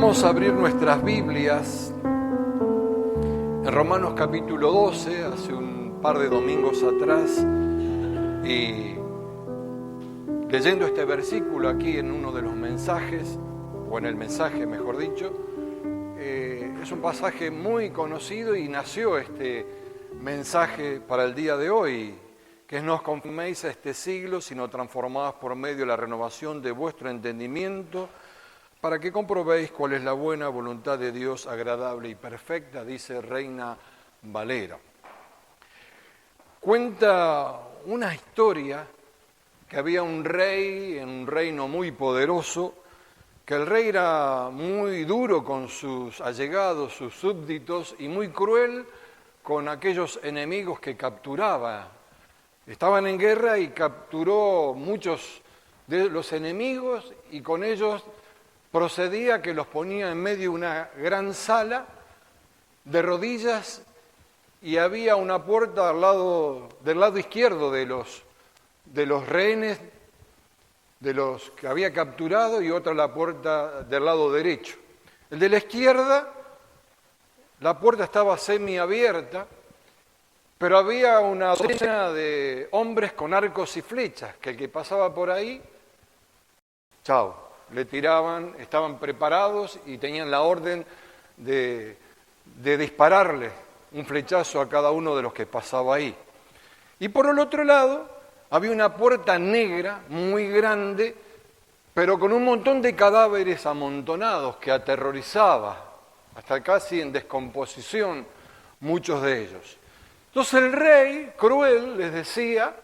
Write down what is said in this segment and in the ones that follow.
Vamos a abrir nuestras Biblias en Romanos capítulo 12, hace un par de domingos atrás, y leyendo este versículo aquí en uno de los mensajes, o en el mensaje mejor dicho, es un pasaje muy conocido y nació este mensaje para el día de hoy, que es: no os conforméis a este siglo, sino transformaos por medio de la renovación de vuestro entendimiento, para que comprobéis cuál es la buena voluntad de Dios, agradable y perfecta, dice Reina Valera. Cuenta una historia que había un rey en un reino muy poderoso, que el rey era muy duro con sus allegados, sus súbditos, y muy cruel con aquellos enemigos que capturaba. Estaban en guerra y capturó muchos de los enemigos y con ellos procedía que los ponía en medio de una gran sala de rodillas y había una puerta del lado izquierdo de los rehenes, de los que había capturado, y otra la puerta del lado derecho. El de la izquierda, la puerta estaba semiabierta, pero había una docena de hombres con arcos y flechas, que el que pasaba por ahí, chao. Le tiraban, estaban preparados y tenían la orden de dispararle un flechazo a cada uno de los que pasaba ahí. Y por el otro lado había una puerta negra muy grande, pero con un montón de cadáveres amontonados que aterrorizaba, hasta casi en descomposición muchos de ellos. Entonces el rey, cruel, les decía: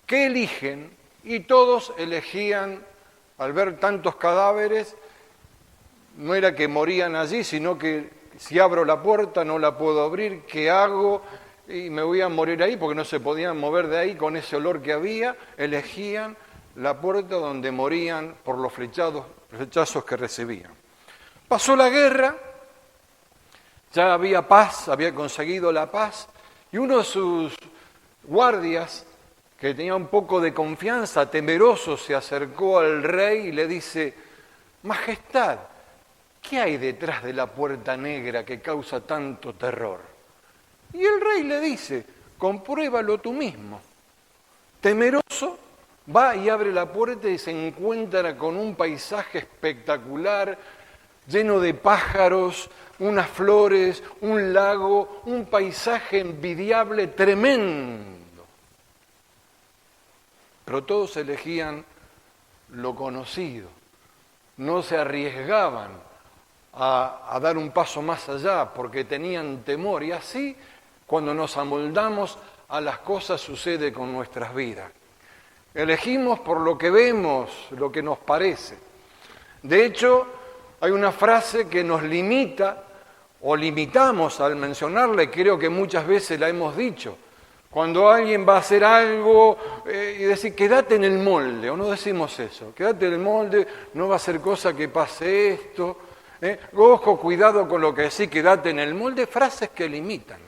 ¿qué eligen? Y todos elegían. Al ver tantos cadáveres, no era que morían allí, sino que si abro la puerta no la puedo abrir, ¿qué hago? Y me voy a morir ahí, porque no se podían mover de ahí con ese olor que había. Elegían la puerta donde morían por los flechazos que recibían. Pasó la guerra, ya había paz, había conseguido la paz, y uno de sus guardias, que tenía un poco de confianza, temeroso, se acercó al rey y le dice: Majestad, ¿qué hay detrás de la puerta negra que causa tanto terror? Y el rey le dice: compruébalo tú mismo. Temeroso, va y abre la puerta y se encuentra con un paisaje espectacular, lleno de pájaros, unas flores, un lago, un paisaje envidiable, tremendo. Pero todos elegían lo conocido, no se arriesgaban a dar un paso más allá porque tenían temor. Y así, cuando nos amoldamos a las cosas, sucede con nuestras vidas. Elegimos por lo que vemos, lo que nos parece. De hecho, hay una frase que nos limita o limitamos al mencionarla, y creo que muchas veces la hemos dicho. Cuando alguien va a hacer algo y decir, quédate en el molde, o no decimos eso, quédate en el molde, no va a ser cosa que pase esto, ojo, cuidado con lo que decís, quédate en el molde, frases que limitan,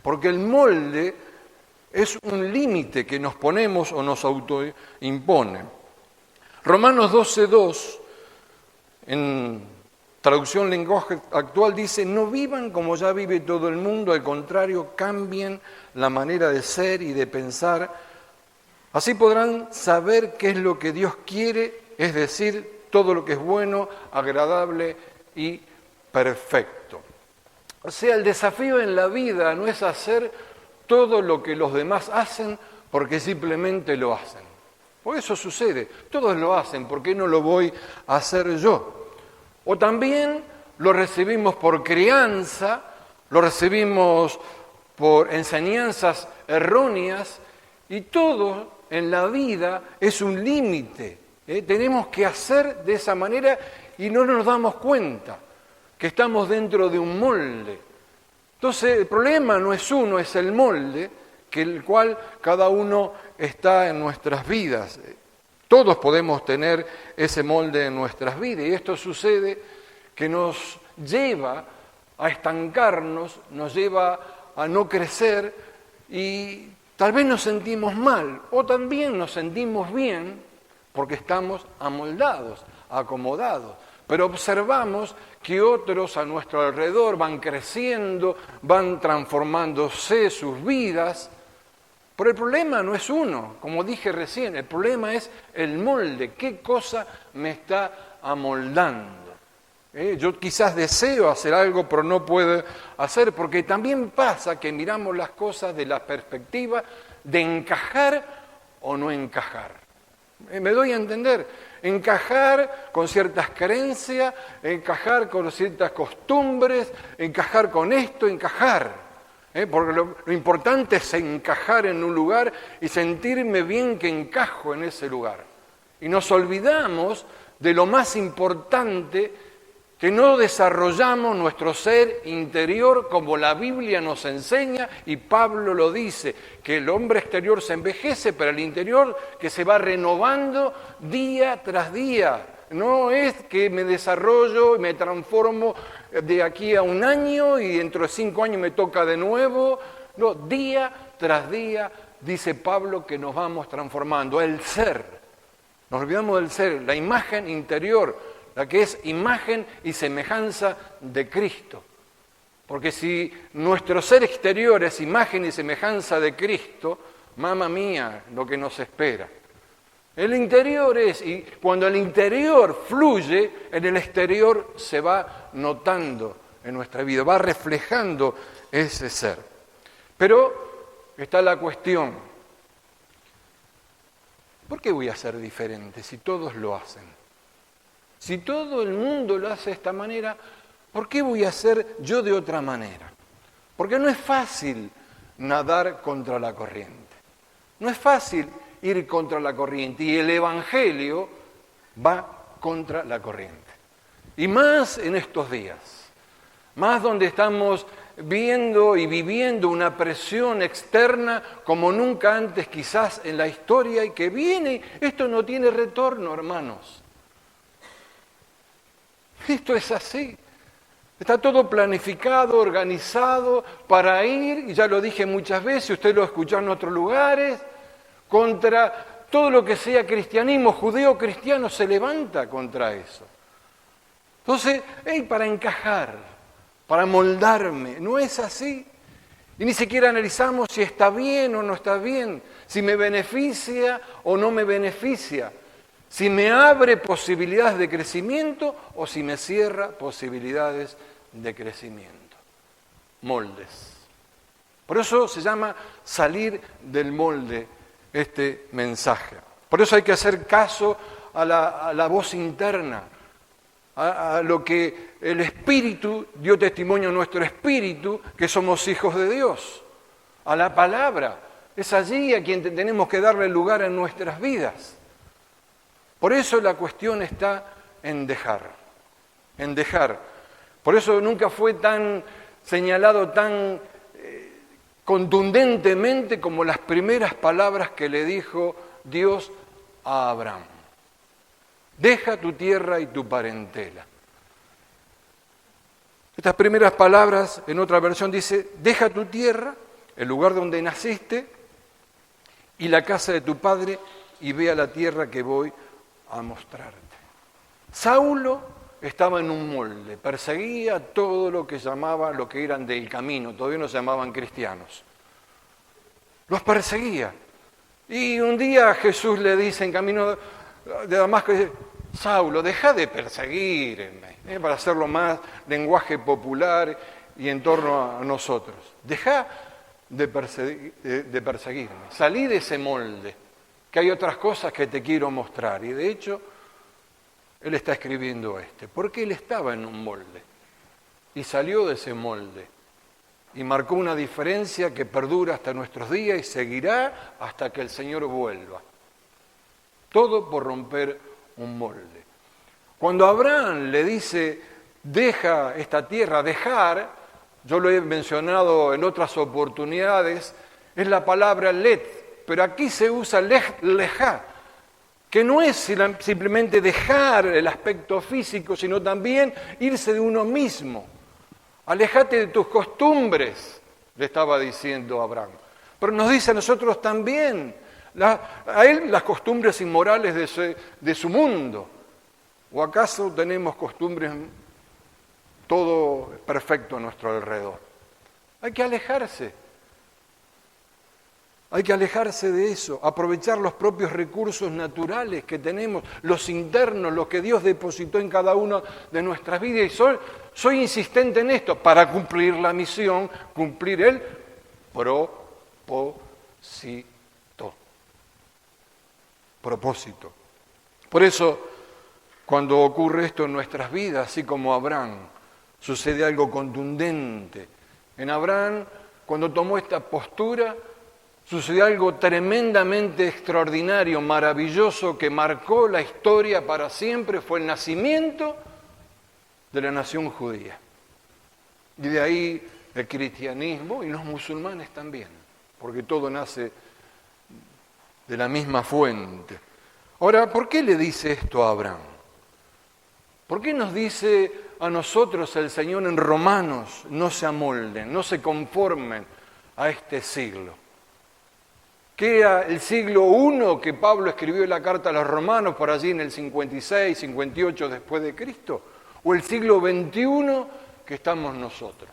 porque el molde es un límite que nos ponemos o nos autoimpone. Romanos 12:2, en traducción lenguaje actual, dice: no vivan como ya vive todo el mundo, al contrario, cambien la manera de ser y de pensar. Así podrán saber qué es lo que Dios quiere, es decir, todo lo que es bueno, agradable y perfecto. O sea, el desafío en la vida no es hacer todo lo que los demás hacen porque simplemente lo hacen. Por eso sucede, todos lo hacen, ¿por qué no lo voy a hacer yo? O también lo recibimos por crianza, lo recibimos por enseñanzas erróneas, y todo en la vida es un límite. Tenemos que hacer de esa manera y no nos damos cuenta que estamos dentro de un molde. Entonces el problema no es uno, es el molde, que el cual cada uno está en nuestras vidas. Todos podemos tener ese molde en nuestras vidas, y esto sucede que nos lleva a estancarnos, nos lleva a no crecer, y tal vez nos sentimos mal, o también nos sentimos bien porque estamos amoldados acomodados. Pero observamos que otros a nuestro alrededor van creciendo, van transformándose sus vidas. Pero el problema no es uno, como dije recién, el problema es el molde. ¿Qué cosa me está amoldando? Yo quizás deseo hacer algo, pero no puedo hacer, porque también pasa que miramos las cosas de la perspectiva de encajar o no encajar. Me doy a entender. Encajar con ciertas creencias, encajar con ciertas costumbres, encajar con esto, encajar. Porque lo importante es encajar en un lugar y sentirme bien que encajo en ese lugar. Y nos olvidamos de lo más importante, que no desarrollamos nuestro ser interior como la Biblia nos enseña, y Pablo lo dice, que el hombre exterior se envejece, pero el interior que se va renovando día tras día. No es que me desarrollo y me transformo de aquí a un año y dentro de 5 años me toca de nuevo. No, día tras día, dice Pablo, que nos vamos transformando. El ser, nos olvidamos del ser, la imagen interior, la que es imagen y semejanza de Cristo. Porque si nuestro ser exterior es imagen y semejanza de Cristo, mamma mía, lo que nos espera. El interior es, y cuando el interior fluye, en el exterior se va notando en nuestra vida, va reflejando ese ser. Pero está la cuestión, ¿por qué voy a ser diferente si todos lo hacen? Si todo el mundo lo hace de esta manera, ¿por qué voy a hacer yo de otra manera? Porque no es fácil nadar contra la corriente. No es fácil ir contra la corriente. Y el Evangelio va contra la corriente. Y más en estos días. Más donde estamos viendo y viviendo una presión externa como nunca antes quizás en la historia y que viene. Esto no tiene retorno, hermanos. Esto es así. Está todo planificado, organizado para ir, y ya lo dije muchas veces, usted lo escuchó en otros lugares, contra todo lo que sea cristianismo, judeo-cristiano, se levanta contra eso. Entonces, para encajar, para moldarme, no es así. Y ni siquiera analizamos si está bien o no está bien, si me beneficia o no me beneficia. Si me abre posibilidades de crecimiento o si me cierra posibilidades de crecimiento. Moldes. Por eso se llama salir del molde este mensaje. Por eso hay que hacer caso a la voz interna, a lo que el Espíritu dio testimonio a nuestro espíritu, que somos hijos de Dios, a la palabra. Es allí a quien tenemos que darle lugar en nuestras vidas. Por eso la cuestión está en dejar, en dejar. Por eso nunca fue tan señalado, tan contundentemente como las primeras palabras que le dijo Dios a Abraham. Deja tu tierra y tu parentela. Estas primeras palabras, en otra versión dice, deja tu tierra, el lugar donde naciste, y la casa de tu padre, y ve a la tierra que voy a mostrarte. Saulo estaba en un molde, perseguía todo lo que llamaba, lo que eran del camino, todavía no se llamaban cristianos. Los perseguía. Y un día Jesús le dice en camino de Damasco, dice, Saulo, deja de perseguirme, para hacerlo más lenguaje popular y en torno a nosotros. Deja de perseguirme, salí de ese molde, que hay otras cosas que te quiero mostrar. Y de hecho, él está escribiendo porque él estaba en un molde y salió de ese molde y marcó una diferencia que perdura hasta nuestros días y seguirá hasta que el Señor vuelva. Todo por romper un molde. Cuando Abraham le dice, deja esta tierra, dejar, yo lo he mencionado en otras oportunidades, es la palabra let, pero aquí se usa lejá, que no es simplemente dejar el aspecto físico, sino también irse de uno mismo. Alejate de tus costumbres, le estaba diciendo Abraham. Pero nos dice a nosotros también, a él las costumbres inmorales de su mundo. ¿O acaso tenemos costumbres todo perfecto a nuestro alrededor? Hay que alejarse. Hay que alejarse de eso, aprovechar los propios recursos naturales que tenemos, los internos, los que Dios depositó en cada una de nuestras vidas. Y soy insistente en esto, para cumplir la misión, cumplir el propósito. Por eso, cuando ocurre esto en nuestras vidas, así como Abraham, sucede algo contundente. En Abraham, cuando tomó esta postura, sucedió algo tremendamente extraordinario, maravilloso, que marcó la historia para siempre. Fue el nacimiento de la nación judía. Y de ahí el cristianismo y los musulmanes también, porque todo nace de la misma fuente. Ahora, ¿por qué le dice esto a Abraham? ¿Por qué nos dice a nosotros el Señor en Romanos, no se amolden, no se conformen a este siglo? ¿Qué era el siglo I que Pablo escribió en la carta a los romanos por allí en el 56, 58 después de Cristo? ¿O el siglo XXI que estamos nosotros?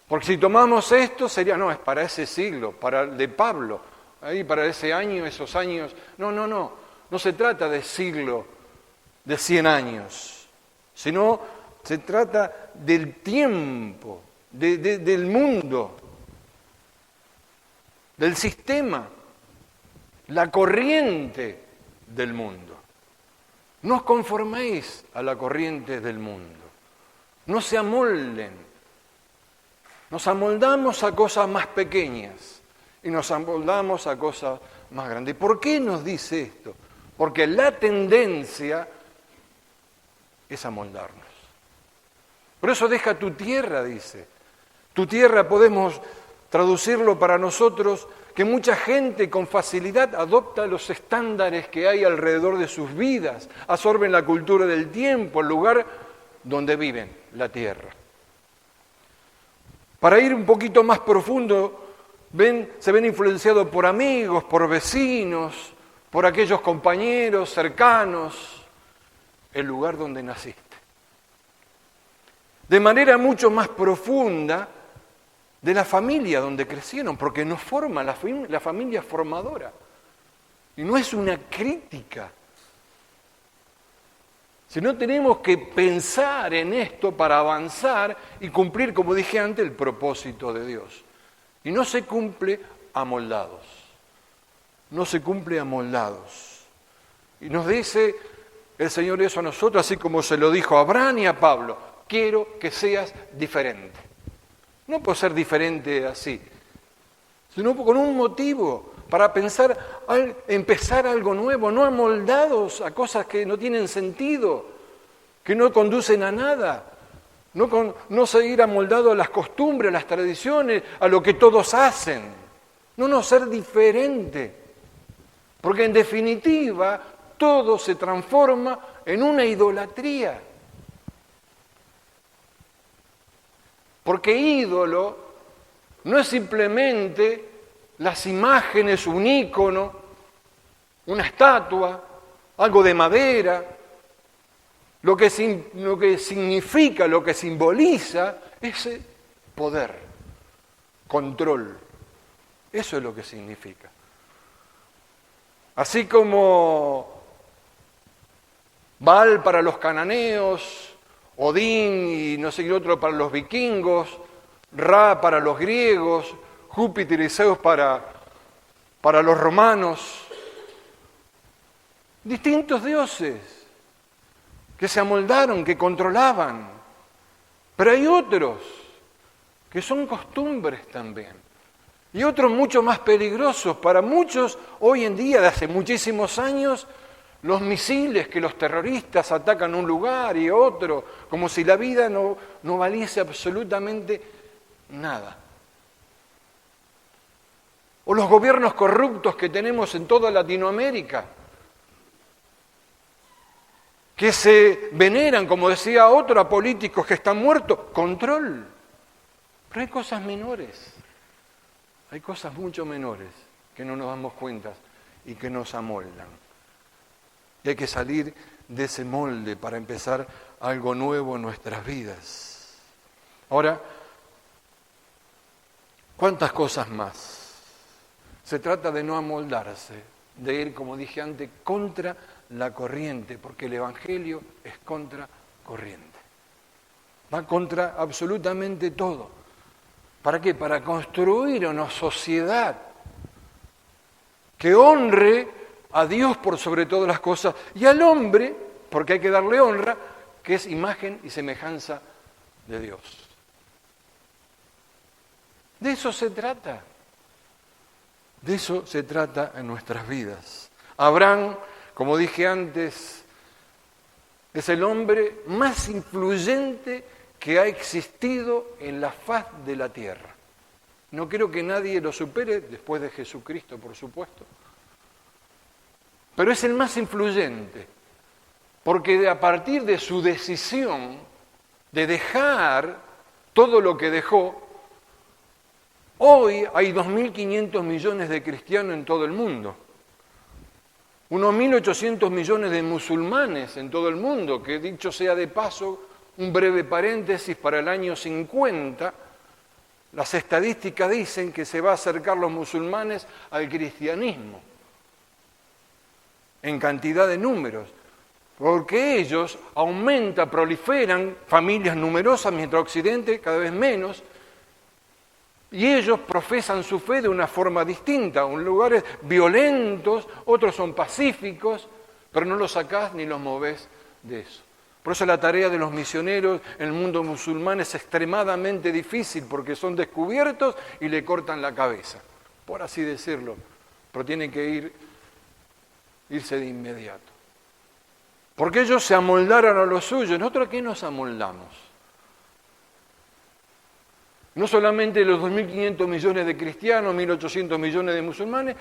Porque si tomamos esto sería, no, es para ese siglo, para el de Pablo, ahí para ese año, esos años. No se trata de siglo de 100 años, sino se trata del tiempo, del mundo, del sistema, la corriente del mundo. No os conforméis a la corriente del mundo, no se amolden. Nos amoldamos a cosas más pequeñas y nos amoldamos a cosas más grandes. ¿Por qué nos dice esto? Porque la tendencia es amoldarnos. Por eso deja tu tierra, dice. Tu tierra podemos traducirlo para nosotros, que mucha gente con facilidad adopta los estándares que hay alrededor de sus vidas, absorben la cultura del tiempo, el lugar donde viven, la tierra. Para ir un poquito más profundo, se ven influenciados por amigos, por vecinos, por aquellos compañeros cercanos, el lugar donde naciste. De manera mucho más profunda, de la familia donde crecieron, porque nos forma, la familia formadora. Y no es una crítica, sino tenemos que pensar en esto para avanzar y cumplir, como dije antes, el propósito de Dios. Y no se cumple amoldados, no se cumple amoldados. Y nos dice el Señor eso a nosotros, así como se lo dijo a Abraham y a Pablo, quiero que seas diferente. No por ser diferente así, sino con un motivo, para pensar, empezar algo nuevo, no amoldados a cosas que no tienen sentido, que no conducen a nada, no seguir amoldado a las costumbres, a las tradiciones, a lo que todos hacen, no ser diferente, porque en definitiva todo se transforma en una idolatría. Porque ídolo no es simplemente las imágenes, un ícono, una estatua, algo de madera. Lo que significa, lo que simboliza es poder, control. Eso es lo que significa. Así como Baal para los cananeos, Odín y no sé qué otro para los vikingos, Ra para los griegos, Júpiter y Zeus para los romanos. Distintos dioses que se amoldaron, que controlaban. Pero hay otros que son costumbres también. Y otros mucho más peligrosos. Para muchos, hoy en día, de hace muchísimos años, los misiles que los terroristas atacan un lugar y otro, como si la vida no valiese absolutamente nada. O los gobiernos corruptos que tenemos en toda Latinoamérica, que se veneran, como decía otro, a políticos que están muertos. Control. Pero hay cosas menores, hay cosas mucho menores que no nos damos cuenta y que nos amoldan. Y hay que salir de ese molde para empezar algo nuevo en nuestras vidas. Ahora, ¿cuántas cosas más? Se trata de no amoldarse, de ir, como dije antes, contra la corriente, porque el Evangelio es contra corriente. Va contra absolutamente todo. ¿Para qué? Para construir una sociedad que honre a Dios por sobre todas las cosas y al hombre, porque hay que darle honra, que es imagen y semejanza de Dios. De eso se trata. De eso se trata en nuestras vidas. Abraham, como dije antes, es el hombre más influyente que ha existido en la faz de la tierra. No creo que nadie lo supere, después de Jesucristo, por supuesto. Pero es el más influyente, porque a partir de su decisión de dejar todo lo que dejó, hoy hay 2.500 millones de cristianos en todo el mundo. Unos 1.800 millones de musulmanes en todo el mundo, que dicho sea de paso, un breve paréntesis, para el año 50, las estadísticas dicen que se va a acercar los musulmanes al cristianismo, en cantidad de números, porque ellos proliferan familias numerosas, mientras Occidente cada vez menos, y ellos profesan su fe de una forma distinta, en lugares violentos, otros son pacíficos, pero no los sacás ni los movés de eso. Por eso la tarea de los misioneros en el mundo musulmán es extremadamente difícil, porque son descubiertos y le cortan la cabeza, por así decirlo, pero tienen que irse de inmediato. Porque ellos se amoldaron a lo suyo. ¿Nosotros a qué nos amoldamos? No solamente los 2.500 millones de cristianos, 1.800 millones de musulmanes,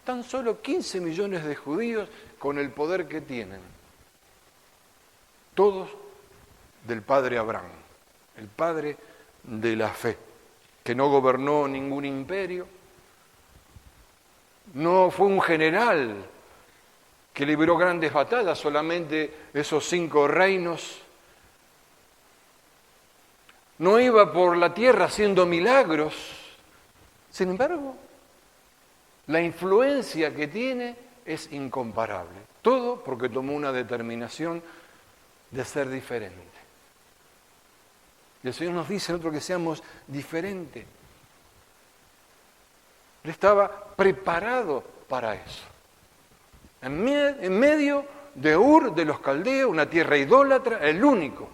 tan solo 15 millones de judíos con el poder que tienen. Todos del padre Abraham, el padre de la fe, que no gobernó ningún imperio, no fue un general que libró grandes batallas, solamente esos 5 reinos. No iba por la tierra haciendo milagros. Sin embargo, la influencia que tiene es incomparable. Todo porque tomó una determinación de ser diferente. Y el Señor nos dice nosotros que seamos diferentes. Él estaba preparado para eso. En medio de Ur, de los caldeos, una tierra idólatra, el único.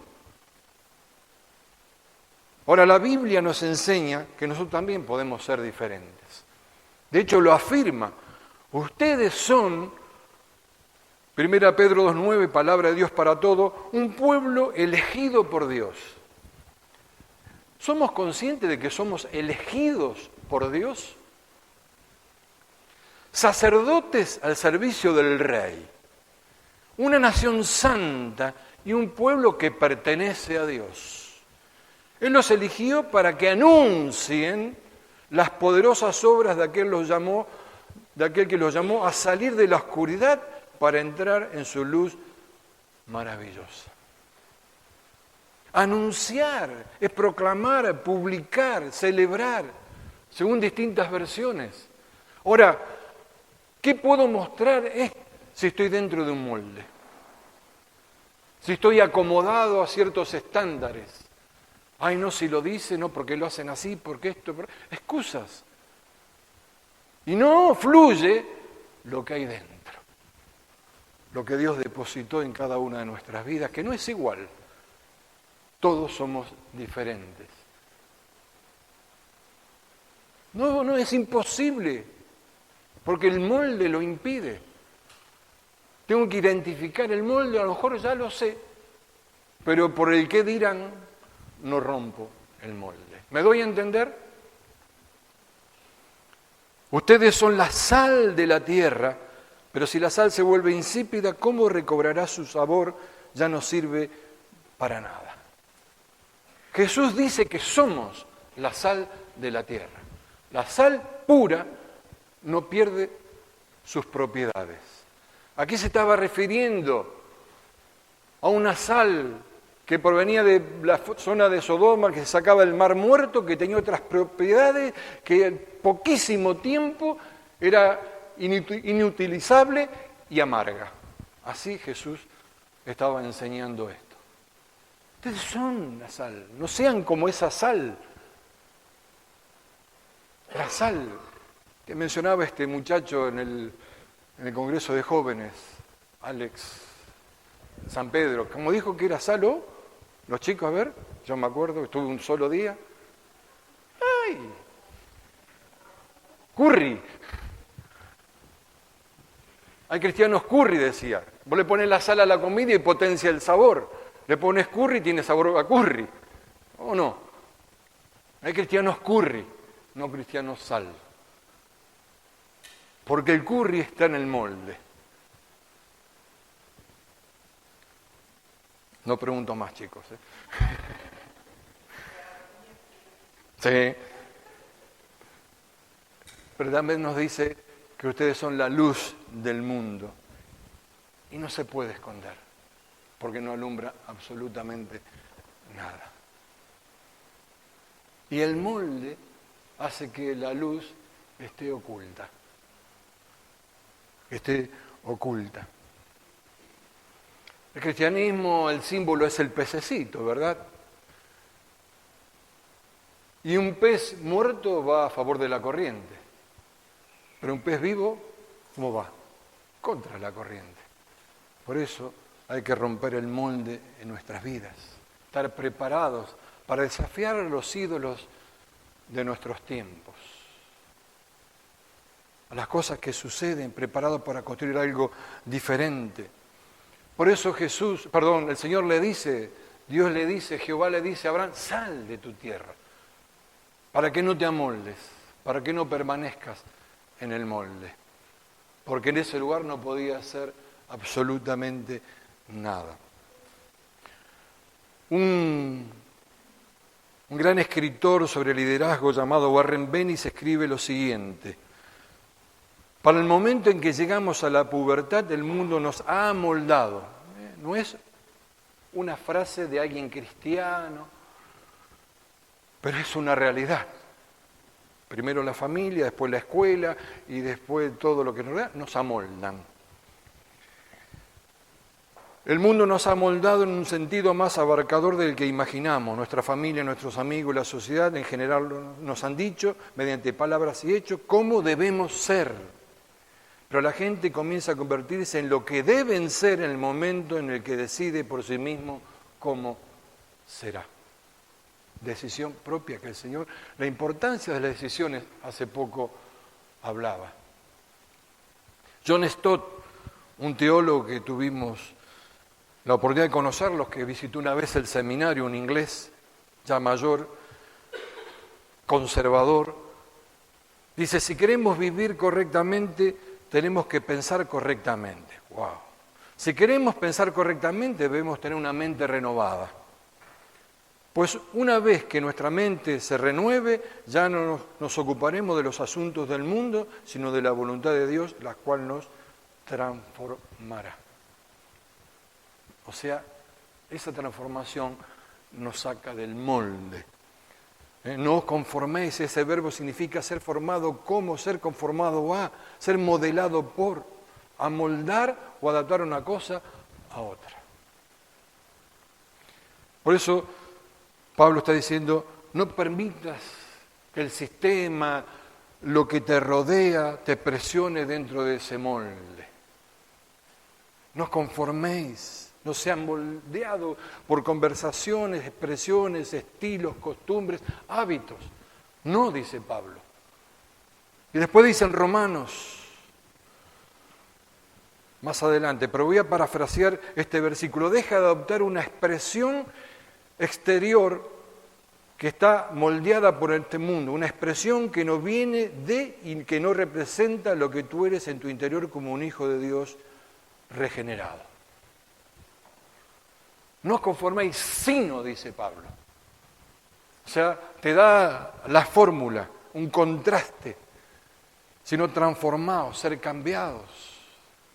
Ahora, la Biblia nos enseña que nosotros también podemos ser diferentes. De hecho, lo afirma. Ustedes son, 1 Pedro 2:9, palabra de Dios para todo, un pueblo elegido por Dios. ¿Somos conscientes de que somos elegidos por Dios? Sacerdotes al servicio del Rey, una nación santa y un pueblo que pertenece a Dios. Él los eligió para que anuncien las poderosas obras de aquel que los llamó a salir de la oscuridad para entrar en su luz maravillosa. Anunciar es proclamar, publicar, celebrar, según distintas versiones. Ahora, ¿qué puedo mostrar si estoy dentro de un molde? Si estoy acomodado a ciertos estándares. Ay, no, si lo dice, no, porque lo hacen así, porque esto, excusas. Y no fluye lo que hay dentro. Lo que Dios depositó en cada una de nuestras vidas, que no es igual. Todos somos diferentes. No es imposible, porque el molde lo impide. Tengo que identificar el molde, a lo mejor ya lo sé, pero por el qué dirán, no rompo el molde. ¿Me doy a entender? Ustedes son la sal de la tierra, pero si la sal se vuelve insípida, ¿cómo recobrará su sabor? Ya no sirve para nada. Jesús dice que somos la sal de la tierra. La sal pura no pierde sus propiedades. ¿A qué se estaba refiriendo a una sal que provenía de la zona de Sodoma, que se sacaba del Mar Muerto, que tenía otras propiedades, que en poquísimo tiempo era inutilizable y amarga. Así Jesús estaba enseñando esto. Ustedes son la sal, no sean como esa sal. La sal que mencionaba este muchacho en el Congreso de Jóvenes, Alex San Pedro, como dijo que era sal, los chicos, a ver, yo me acuerdo, estuve un solo día. ¡Ay! Curry. Hay cristianos curry, decía. Vos le pones la sal a la comida y potencia el sabor. Le pones curry y tiene sabor a curry. ¿O no? Hay cristianos curry, no cristianos sal. Porque el curry está en el molde. No pregunto más, chicos. Sí. Pero también nos dice que ustedes son la luz del mundo. Y no se puede esconder, porque no alumbra absolutamente nada. Y el molde hace que la luz esté oculta. Esté oculta. El cristianismo, el símbolo es el pececito, ¿verdad? Y un pez muerto va a favor de la corriente. Pero un pez vivo, ¿cómo va? Contra la corriente. Por eso hay que romper el molde en nuestras vidas. Estar preparados para desafiar a los ídolos de nuestros tiempos. A las cosas que suceden, preparados para construir algo diferente. Por eso el Señor le dice, Dios le dice, Jehová le dice a Abraham, sal de tu tierra, para que no te amoldes, para que no permanezcas en el molde. Porque en ese lugar no podía hacer absolutamente nada. Un gran escritor sobre liderazgo llamado Warren Bennis escribe lo siguiente: para el momento en que llegamos a la pubertad, el mundo nos ha amoldado. No es una frase de alguien cristiano, pero es una realidad. Primero la familia, después la escuela y después todo lo que nos rodea, nos amoldan. El mundo nos ha moldado en un sentido más abarcador del que imaginamos. Nuestra familia, nuestros amigos, la sociedad en general nos han dicho, mediante palabras y hechos, cómo debemos ser. Pero la gente comienza a convertirse en lo que deben ser en el momento en el que decide por sí mismo cómo será. Decisión propia que el Señor, la importancia de las decisiones, hace poco hablaba. John Stott, un teólogo que tuvimos la oportunidad de conocerlos, que visitó una vez el seminario, un inglés ya mayor, conservador, dice, si queremos vivir correctamente, tenemos que pensar correctamente. Wow. Si queremos pensar correctamente, debemos tener una mente renovada. Pues una vez que nuestra mente se renueve, ya no nos ocuparemos de los asuntos del mundo, sino de la voluntad de Dios, la cual nos transformará. O sea, esa transformación nos saca del molde. No os conforméis, ese verbo significa ser formado como, ser conformado a, ser modelado por, amoldar o adaptar una cosa a otra. Por eso Pablo está diciendo, no permitas que el sistema, lo que te rodea, te presione dentro de ese molde. No os conforméis. No sean moldeados por conversaciones, expresiones, estilos, costumbres, hábitos. No, dice Pablo. Y después dicen Romanos, más adelante, pero voy a parafrasear este versículo. Deja de adoptar una expresión exterior que está moldeada por este mundo, una expresión que no viene de y que no representa lo que tú eres en tu interior como un hijo de Dios regenerado. No os conforméis, sino, dice Pablo. O sea, te da la fórmula, un contraste, sino transformados, ser cambiados.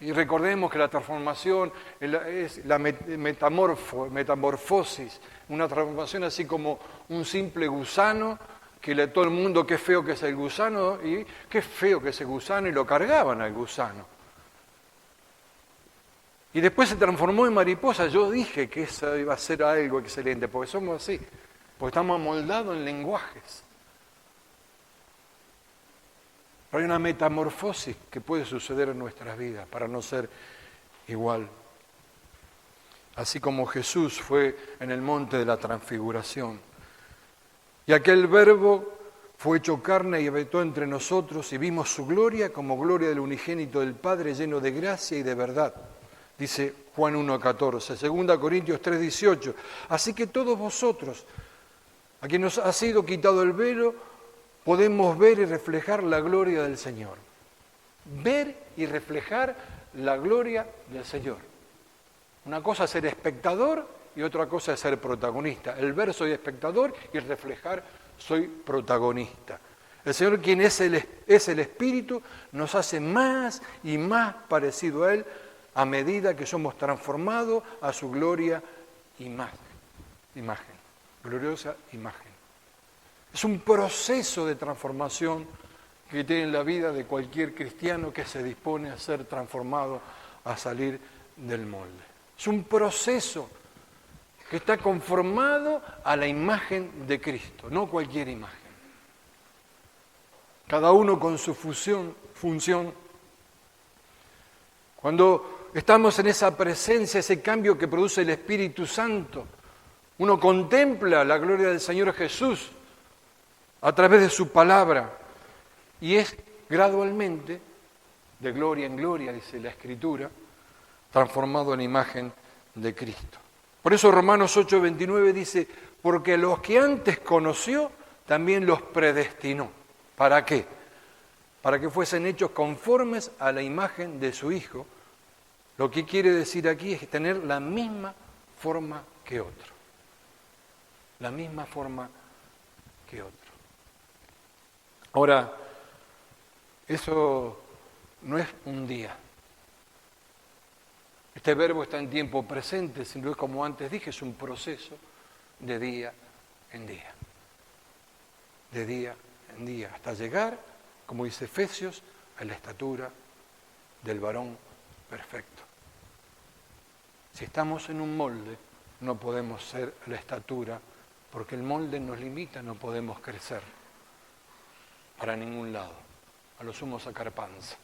Y recordemos que la transformación es la metamorfosis, una transformación así como un simple gusano, que todo el mundo, qué feo que es el gusano, y qué feo que es el gusano, y lo cargaban al gusano. Y después se transformó en mariposa. Yo dije que eso iba a ser algo excelente, porque somos así, porque estamos amoldados en lenguajes. Pero hay una metamorfosis que puede suceder en nuestras vidas para no ser igual. Así como Jesús fue en el monte de la transfiguración. Y aquel Verbo fue hecho carne y habitó entre nosotros y vimos su gloria como gloria del unigénito del Padre lleno de gracia y de verdad. Dice Juan 1,14, 2 Corintios 3,18. Así que todos vosotros, a quien nos ha sido quitado el velo, podemos ver y reflejar la gloria del Señor. Ver y reflejar la gloria del Señor. Una cosa es ser espectador y otra cosa es ser protagonista. El ver soy espectador y el reflejar soy protagonista. El Señor, quien es el Espíritu, nos hace más y más parecido a Él a medida que somos transformados a su gloria imagen, gloriosa imagen. Es un proceso de transformación que tiene en la vida de cualquier cristiano que se dispone a ser transformado, a salir del molde. Es un proceso que está conformado a la imagen de Cristo, no cualquier imagen. Cada uno con su función. Cuando estamos en esa presencia, ese cambio que produce el Espíritu Santo, uno contempla la gloria del Señor Jesús a través de su palabra y es gradualmente, de gloria en gloria, dice la Escritura, transformado en imagen de Cristo. Por eso Romanos 8:29 dice, porque los que antes conoció, también los predestinó. ¿Para qué? Para que fuesen hechos conformes a la imagen de su Hijo. Lo que quiere decir aquí es tener la misma forma que otro. La misma forma que otro. Ahora, eso no es un día. Este verbo está en tiempo presente, sino es como antes dije, es un proceso de día en día. De día en día, hasta llegar, como dice Efesios, a la estatura del varón perfecto. Si estamos en un molde, no podemos ser a la estatura, porque el molde nos limita, no podemos crecer para ningún lado, a lo sumo sacar panza.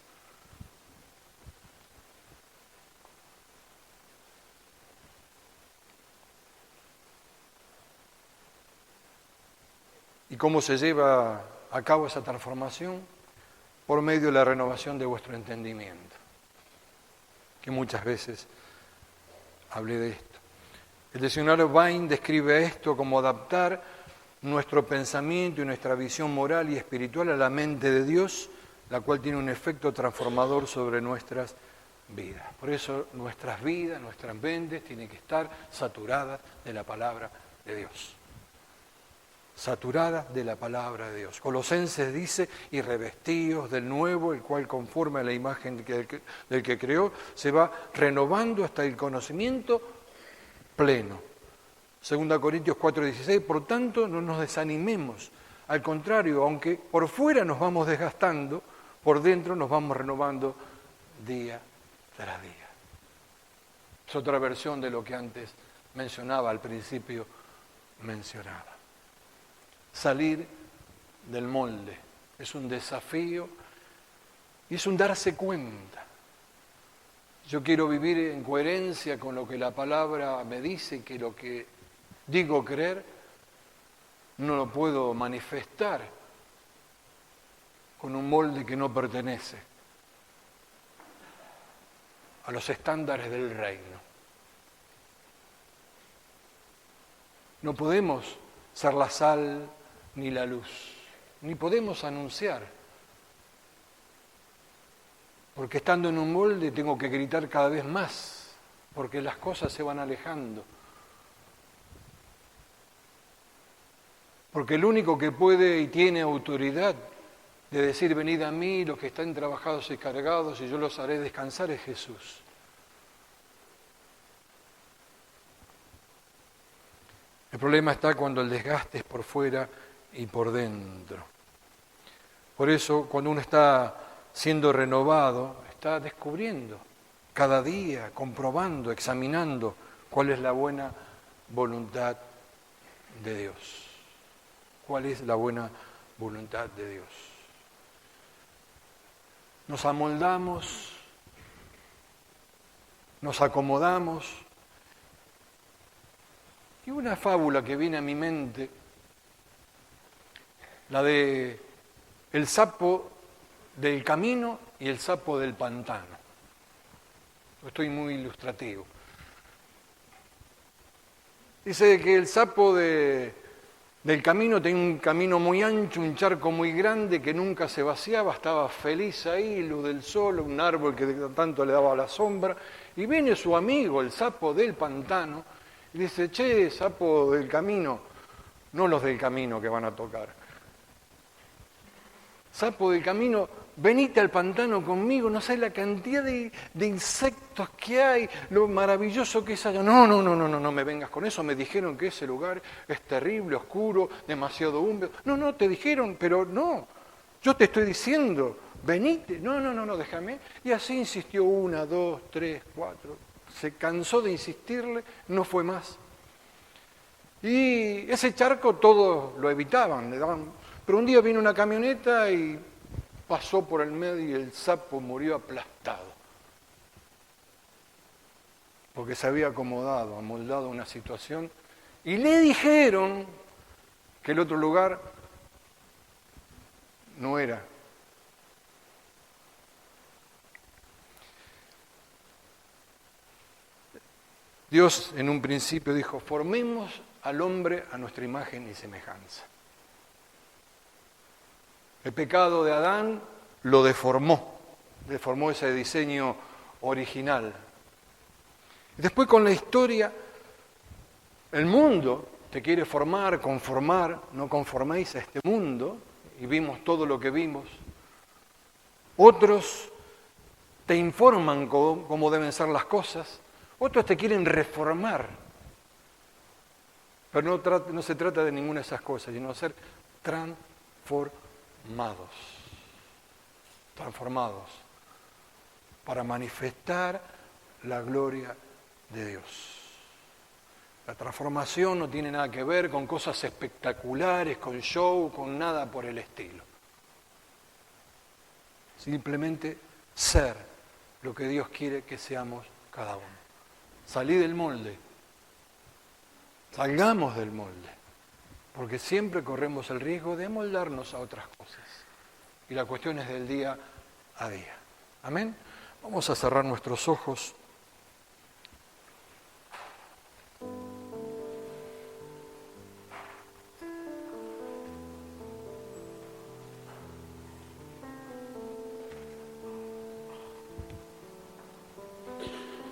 ¿Y cómo se lleva a cabo esa transformación? Por medio de la renovación de vuestro entendimiento, que muchas veces hablé de esto. El diccionario Vine describe esto como adaptar nuestro pensamiento y nuestra visión moral y espiritual a la mente de Dios, la cual tiene un efecto transformador sobre nuestras vidas. Por eso nuestras vidas, nuestras mentes tienen que estar saturadas de la palabra de Dios. Saturadas de la palabra de Dios. Colosenses dice, y revestidos del nuevo, el cual conforme a la imagen del que creó, se va renovando hasta el conocimiento pleno. 2 Corintios 4:16, por tanto no nos desanimemos, al contrario, aunque por fuera nos vamos desgastando, por dentro nos vamos renovando día tras día. Es otra versión de lo que antes mencionaba, al principio mencionaba. Salir del molde es un desafío y es un darse cuenta. Yo quiero vivir en coherencia con lo que la palabra me dice, que lo que digo creer no lo puedo manifestar con un molde que no pertenece a los estándares del reino. No podemos ser la sal ni la luz, ni podemos anunciar, porque estando en un molde tengo que gritar cada vez más, porque las cosas se van alejando. Porque el único que puede y tiene autoridad de decir, venid a mí los que están trabajados y cargados y yo los haré descansar, es Jesús. El problema está cuando el desgaste es por fuera y por dentro. Por eso, cuando uno está siendo renovado, está descubriendo cada día, comprobando, examinando cuál es la buena voluntad de Dios. ¿Cuál es la buena voluntad de Dios? Nos amoldamos, nos acomodamos. Y una fábula que viene a mi mente, la de el sapo del camino y el sapo del pantano. Estoy muy ilustrativo. Dice que el sapo del camino tenía un camino muy ancho, un charco muy grande que nunca se vaciaba, estaba feliz ahí, luz del sol, un árbol que tanto le daba la sombra. Y viene su amigo, el sapo del pantano, y dice, che, sapo del camino, no los del camino que van a tocar. Sapo del camino, venite al pantano conmigo, no sabes la cantidad de insectos que hay, lo maravilloso que es allá. No me vengas con eso, me dijeron que ese lugar es terrible, oscuro, demasiado húmedo. No, te dijeron, pero no, yo te estoy diciendo, venite, no, déjame. Y así insistió 1, 2, 3, 4, se cansó de insistirle, no fue más. Y ese charco todos lo evitaban, le daban. Pero un día vino una camioneta y pasó por el medio y el sapo murió aplastado. Porque se había acomodado, amoldado a una situación. Y le dijeron que el otro lugar no era. Dios en un principio dijo, formemos al hombre a nuestra imagen y semejanza. El pecado de Adán lo deformó ese diseño original. Y después con la historia, el mundo te quiere formar, conformar, no conforméis a este mundo, y vimos todo lo que vimos. Otros te informan cómo deben ser las cosas, otros te quieren reformar. Pero no se trata de ninguna de esas cosas, sino de ser transformados, para manifestar la gloria de Dios. La transformación no tiene nada que ver con cosas espectaculares, con show, con nada por el estilo. Simplemente ser lo que Dios quiere que seamos cada uno. Salí del molde, salgamos del molde, porque siempre corremos el riesgo de moldarnos a otras cosas. Y la cuestión es del día a día. ¿Amén? Vamos a cerrar nuestros ojos.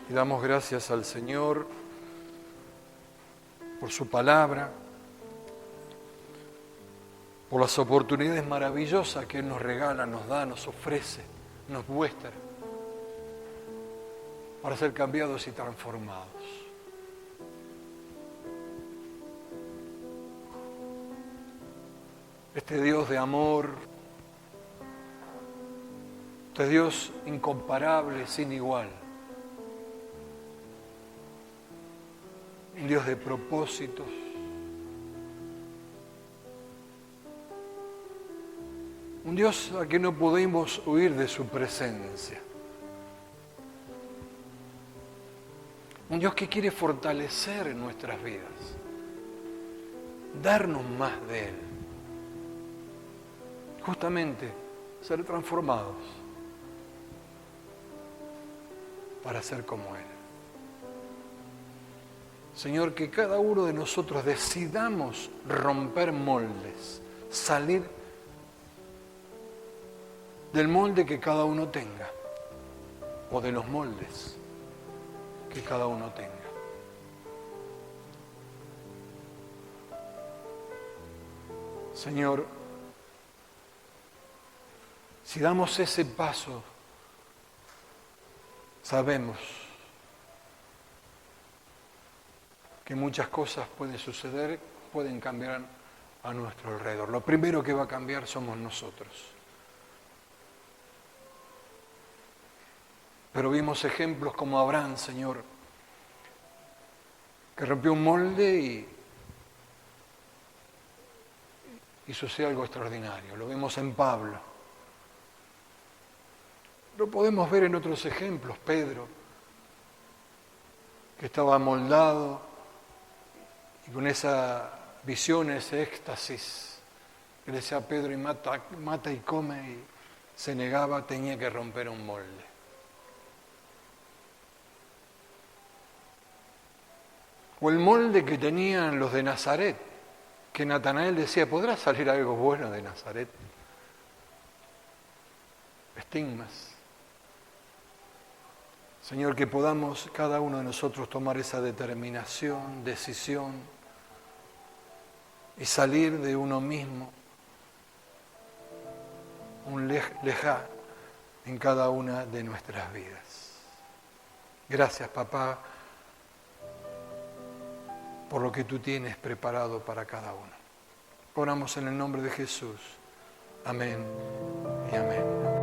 Y damos gracias al Señor por su palabra, por las oportunidades maravillosas que Él nos regala, nos da, nos ofrece, nos muestra, para ser cambiados y transformados. Este Dios de amor, este Dios incomparable, sin igual, un Dios de propósitos, un Dios a que no podemos huir de su presencia. Un Dios que quiere fortalecer nuestras vidas, darnos más de Él. Justamente ser transformados para ser como Él. Señor, que cada uno de nosotros decidamos romper moldes, salir del molde que cada uno tenga, o de los moldes que cada uno tenga. Señor, Si damos ese paso, sabemos que muchas cosas pueden suceder, pueden cambiar a nuestro alrededor. Lo primero que va a cambiar somos nosotros. Pero vimos ejemplos como Abraham, Señor, que rompió un molde y sucedió algo extraordinario. Lo vemos en Pablo. Lo podemos ver en otros ejemplos. Pedro, que estaba amoldado y con esa visión, ese éxtasis, que le decía a Pedro, y mata y come, y se negaba, tenía que romper un molde. O el molde que tenían los de Nazaret, que Natanael decía, ¿podrá salir algo bueno de Nazaret? Estigmas. Señor, que podamos cada uno de nosotros tomar esa determinación, decisión y salir de uno mismo, un lejá en cada una de nuestras vidas. Gracias, papá, por lo que tú tienes preparado para cada uno. Oramos en el nombre de Jesús. Amén y amén.